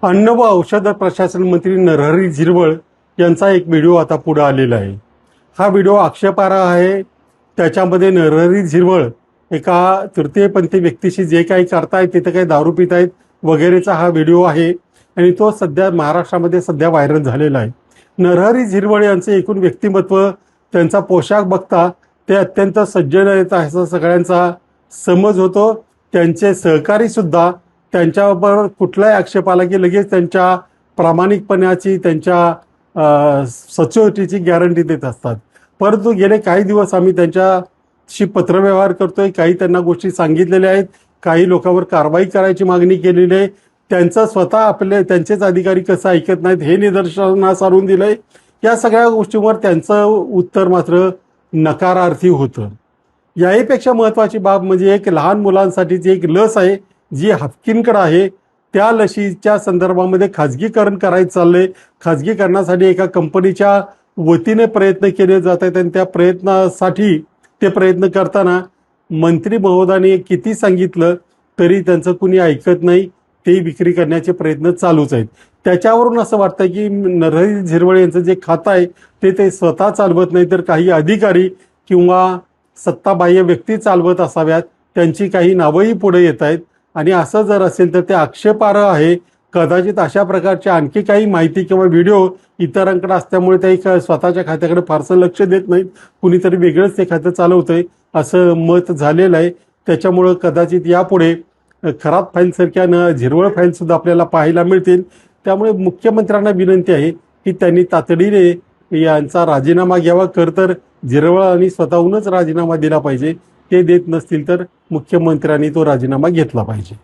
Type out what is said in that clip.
अन्न व औषध प्रशासन मंत्री नरहरी झिरवळ यांचा एक व्हिडिओ आता पुढे आलेला आहे। हा व्हिडिओ आक्षेपार्ह आहे। त्याच्यामध्ये नरहरी झिरवळ एका तृतीयपंथी व्यक्तीशी जे काही करतायत, तिथे काही दारू पित आहेत वगैरेचा हा व्हिडिओ आहे आणि तो सध्या महाराष्ट्रामध्ये सध्या व्हायरल झालेला आहे। नरहरी झिरवळ यांचे एकूण व्यक्तिमत्व, त्यांचा पोशाख बघता ते अत्यंत सज्जन आहेत असा सगळ्यांचा समज होतो। त्यांचे सहकारी सुद्धा त्यांच्यावर कुठलाही आक्षेप आला की लगेच त्यांच्या प्रामाणिकपणाची, त्यांच्या सचोटीची गॅरंटी देत असतात। परंतु गेले काही दिवस आम्ही त्यांच्याशी पत्रव्यवहार करतोय, काही त्यांना गोष्टी सांगितलेल्या आहेत, काही लोकांवर कारवाई करायची मागणी केलेली आहे। त्यांचं स्वतः त्यांचेच अधिकारी कसं ऐकत नाहीत हे निदर्शनास आणून दिलंय। या सगळ्या गोष्टींवर त्यांचं उत्तर मात्र नकारार्थी होतं। याहीपेक्षा महत्त्वाची बाब म्हणजे एक लहान मुलांसाठीची एक लस आहे जी हाफकिनकडे आहे। त्या लशीच्या संदर्भामध्ये खाजगीकरण करायचं चाललंय। खाजगीकरणासाठी एका कंपनीच्या वतीने प्रयत्न केले जात आहेत आणि त्या प्रयत्नासाठी ते प्रयत्न करताना मंत्री महोदयांनी किती सांगितलं तरी त्यांचं कुणी ऐकत नाही। ते विक्री करण्याचे प्रयत्न चालूच आहेत। त्याच्यावरून असं वाटतं की नरहरी झिरवळ यांचं जे खातं आहे ते स्वतः चालवत नाही, तर काही अधिकारी किंवा सत्ताबाह्य व्यक्ती चालवत असाव्यात। त्यांची काही नावंही पुढे येत आहेत आणि असं जर असेल तर ते आक्षेपार्ह आहे। कदाचित अशा प्रकारची आणखी काही माहिती किंवा व्हिडिओ इतरांकडे असल्यामुळे ते स्वतःच्या खात्याकडे फारसं लक्ष देत नाहीत, कुणीतरी वेगळंच ते खातं चालवतंय असं मत झालेलं आहे। त्याच्यामुळं कदाचित यापुढे खराब फाईलसारख्या झिरवळ फाईलसुद्धा आपल्याला पाहायला मिळतील। त्यामुळे मुख्यमंत्र्यांना विनंती आहे की त्यांनी तातडीने यांचा राजीनामा घ्यावा। तर झिरवळांनी स्वतःहूनच राजीनामा दिला पाहिजे। ते देत नसतील तर मुख्यमंत्र्यांनी तो राजीनामा घेतला पाहिजे।